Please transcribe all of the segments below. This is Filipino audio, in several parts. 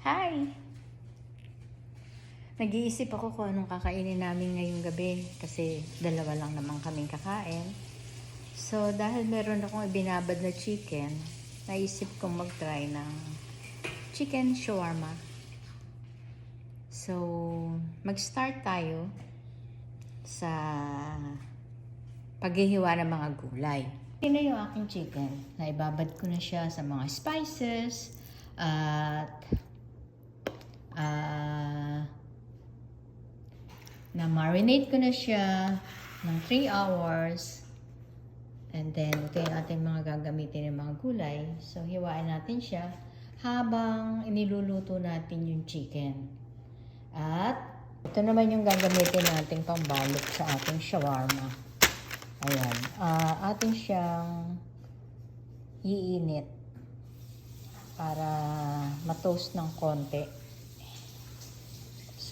Hi! Nag-iisip ako kung anong kakainin namin ngayong gabi kasi dalawa lang naman kaming kakain. So, dahil meron akong ibinabad na chicken, naisip kong mag-try ng chicken shawarma. So, mag-start tayo sa paghihiwa ng mga gulay. Ito yung aking chicken. Naibabad ko na siya sa mga spices at na-marinate ko na siya ng 3 hours. And then, ito yung ating mga gagamitin ng mga gulay. So, hiwain natin siya habang iniluluto natin yung chicken. At, ito naman yung gagamitin natin pangbalot sa ating shawarma. Ayan. Atin siyang iinit para matoast ng konti.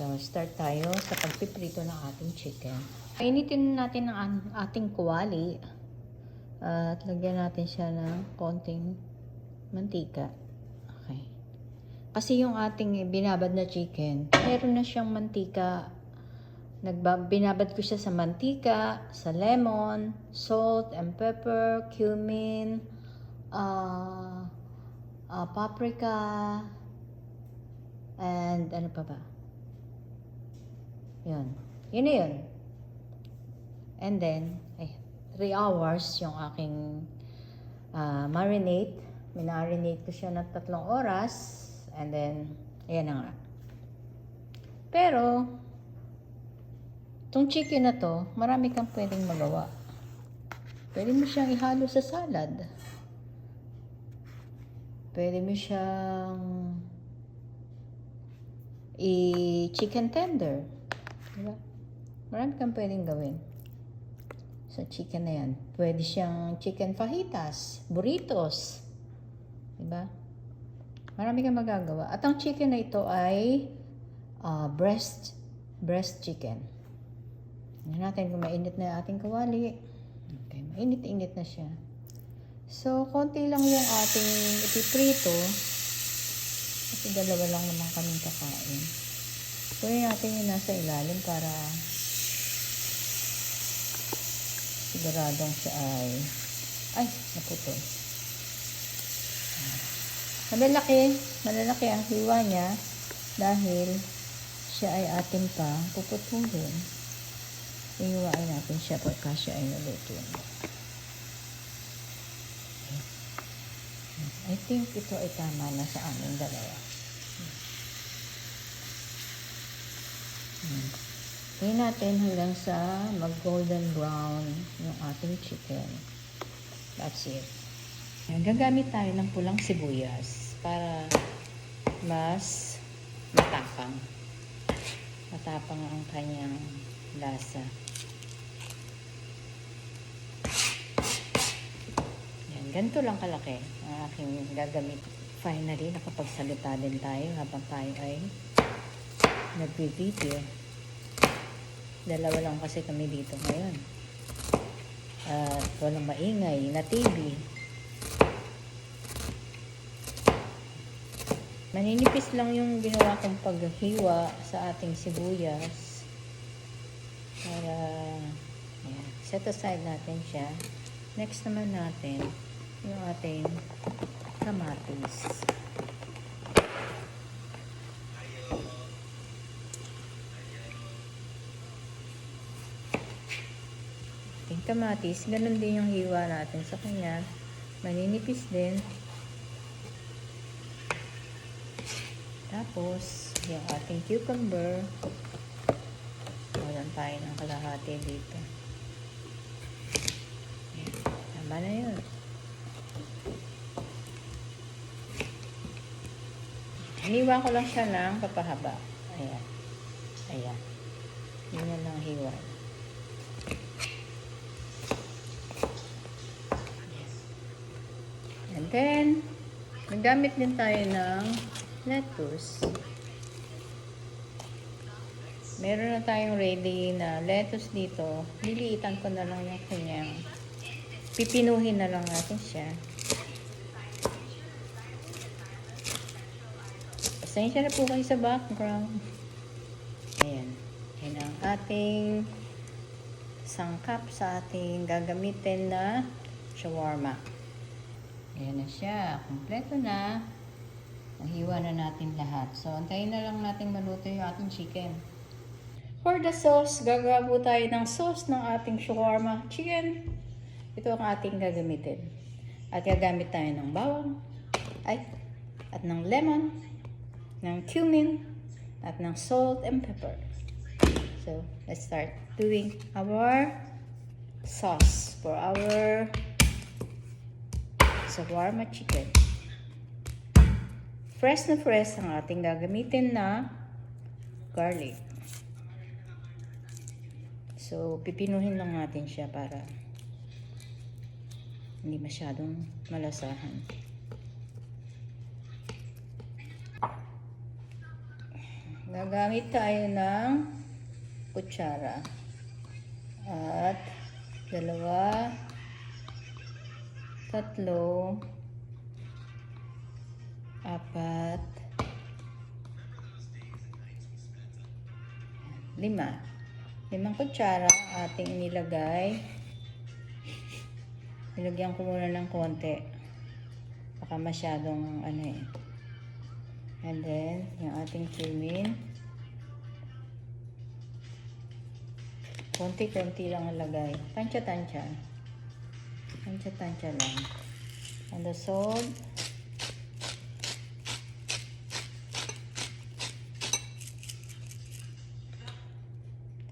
So, start tayo sa pagpiprito ng ating chicken. Painitin natin ang ating kuwali at lagyan natin siya ng konting mantika. Okay. Kasi yung ating binabad na chicken, meron na siyang mantika. Binabad ko siya sa mantika, sa lemon, salt and pepper, cumin, paprika, and ano pa ba? Yun. Yun na yun. And then, 3 hours yung aking marinate. Minarinate ko siya ng 3 oras. And then, ayan na nga. Pero, itong chicken na to, marami kang pwedeng magawa. Pwede mo siyang ihalo sa salad. Pwede mo siyang i-chicken tender. Diba? Marami kang pwedeng gawin sa chicken na yan. Pwede siyang chicken fajitas, burritos. Diba? Marami kang magagawa. At ang chicken na ito ay breast chicken. Tingnan natin kung mainit na ating kawali. Okay, mainit-init na siya. So, konti lang yung ating ipiprito. Kasi dalawa lang naman kaming kakain. Kunin natin yung nasa ilalim para siguradong siya ay, naputol. Malalaki ang hiwa niya dahil siya ay ating pa puputulin. Ihiwain natin siya pagka siya ay naluto na. I think ito ay tama na sa aming dalawa. Tingnan natin hanggang sa mag-golden brown yung ating chicken. That's it. Gagamit tayo ng pulang sibuyas para mas matapang. Matapang ang kanyang lasa. Yan, ganito lang kalaki ang aking gagamit. Finally, nakapagsalita din tayo habang tayo ay nag-video. Dalawa lang kasi kami dito ngayon. At walang maingay na TV. Maninipis lang yung ginawa kong paghiwa sa ating sibuyas. Para, ayan, set aside natin siya. Next naman natin yung ating kamatis. Ating kamatis, ganun din yung hiwa natin sa kanya. Maninipis din. Tapos, yung ating cucumber. Walan tayo ng kalahati dito. Tama na yun. Hiniwa ko lang siya ng papahaba. Ayan. Ayan. Yun lang hiwa. And then, nagamit din tayo ng lettuce. Meron na tayong ready na lettuce dito. Liliitan ko na lang yung kanyang. Pipinuhin na lang natin siya. Pasensya na po kayo sa background. Ayan. Yan ang ating sangkap sa ating gagamitin na shawarma. Ayan na siya. Kompleto na. Nahiwa na natin lahat. So, antayin na lang natin maluto yung ating chicken. For the sauce, gagawa po tayo ng sauce ng ating shawarma chicken. Ito ang ating gagamitin. At gagamit tayo ng bawang, at ng lemon, ng cumin, at ng salt and pepper. So, let's start doing our sauce for our shawarma chicken. Fresh na fresh ang ating gagamitin na garlic. So, pipinuhin lang natin siya para hindi masyadong malasahan. Gagamit tayo ng kutsara. At 2, 3, 4, 5. 5 kutsara ating inilagay. Nilagyan ko muna ng konti. Baka masyadong And then, yung ating cumin. Konti-konti lang ilagay. Tansya-tansya. Tansya-tansya lang. And the salt.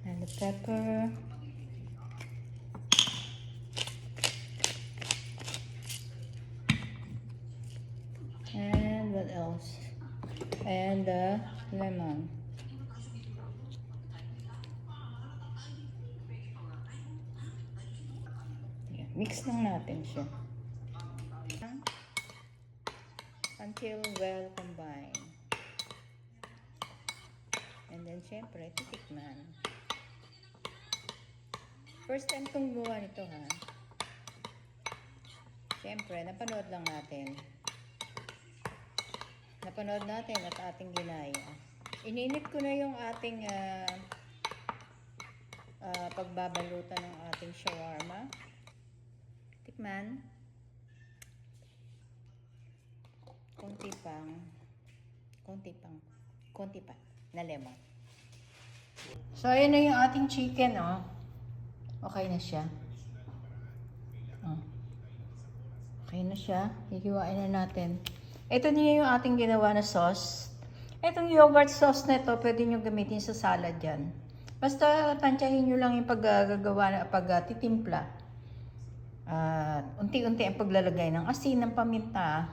And the pepper. And what else? And the lemon. Yeah, mix lang natin siya. Until well combined. And then, syempre, titikman. First time kong gumawa nito, ha? Syempre, napanood lang natin. Napanood natin at ating ginaya. Ininit ko na yung ating pagbabalutan ng ating shawarma. Tikman. Konti pa na lemon. So, ayan na yung ating chicken, oh. Okay na siya. Oh. Okay na siya. Hihiwain na natin. Ito din yung ating ginawa na sauce. Itong yogurt sauce na ito, pwede nyo gamitin sa salad yan. Basta tansyahin nyo lang yung pagtitimpla. Unti-unti ang paglalagay ng asin, ng paminta,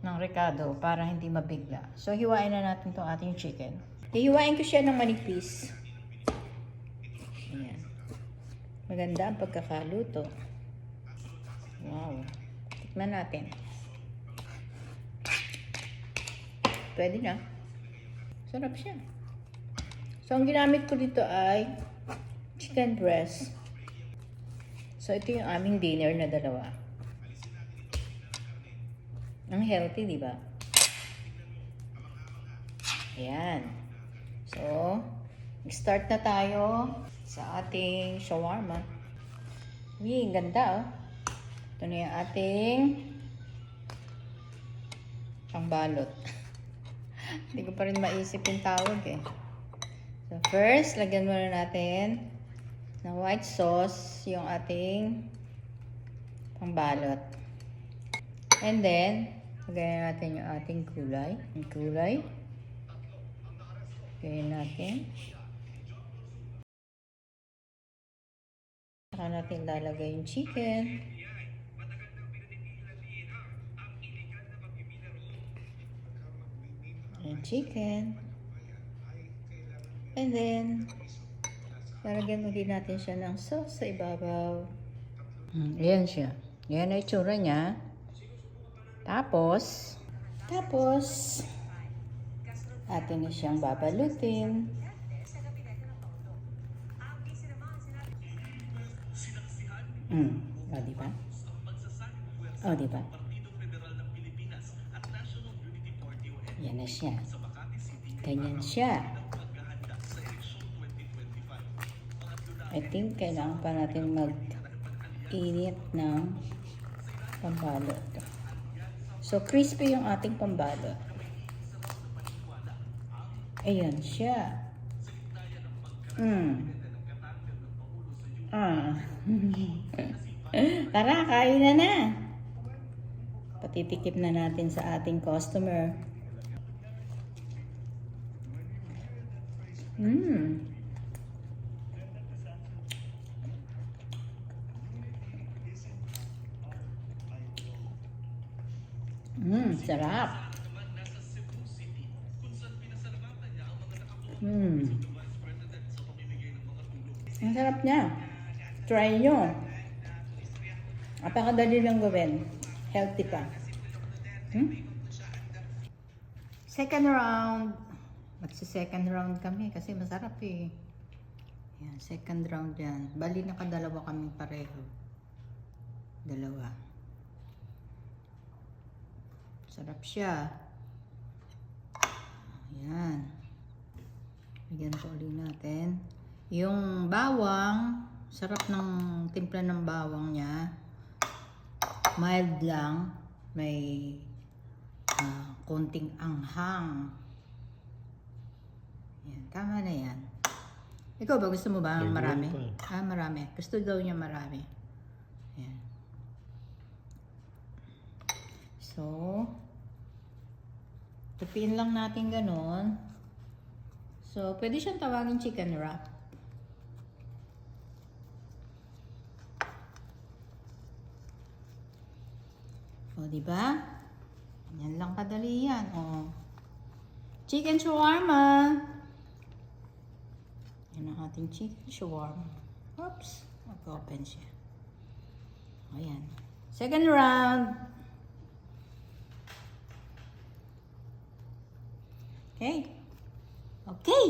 ng recado para hindi mabigla. So, hiwain na natin itong ating chicken. Hihiwain ko siya ng manipis. Ayan. Maganda ang pagkakaluto. Wow. Tikman natin. Pwede na. Sarap siya. So, ang ginamit ko dito ay chicken breast. So, ito yung aming dinner na 2. Ang healthy, di ba? Ayan. So, start na tayo sa ating shawarma. Ang ganda, oh. Ito na yung ating pangbalot. Hindi ko pa rin maisip yung tawag, eh. So, first, lagyan muna natin ng white sauce yung ating pangbalot. And then, lagyan natin yung ating kulay. Yung kulay. Lagyan natin. Saka natin lalagay yung chicken. Yung chicken. And then, lalagyan mo din natin siya ng sauce sa ibabaw. Ayan siya. Ayan na itsura niya. Tapos, atin na siyang babalutin. O, diba? O, diba? Yan na siya. Ganyan siya. I think kailangan pa natin mag-init ng pambalot. So, crispy yung ating pambalot. Ayan siya. Tara, kain na. Patitikim na natin sa ating customer. Sarap. Ang sarap niya. Try nyo. Napakadali lang gawin. Healthy pa. Second round. Magsi-second round kami kasi masarap eh. Yan, second round yan. Bali nakadalawa kami pareho. Dalawa. Sarap siya. Ayan. Bigyan po ulit natin. Yung bawang, sarap ng timpla ng bawang niya. Mild lang. May konting anghang. Yan, tama na yan. Ikaw ba, gusto mo ba marami? Marami. Gusto daw niya marami. Yan. So, tupiin lang natin ganon. So, pwede siyang tawagin chicken wrap. O, diba? Yan lang kadali yan. O. Chicken shawarma. Yan ang ating chicken shawarma. Oops. Mag-open siya. O, yan. Second round. Okay. Okay.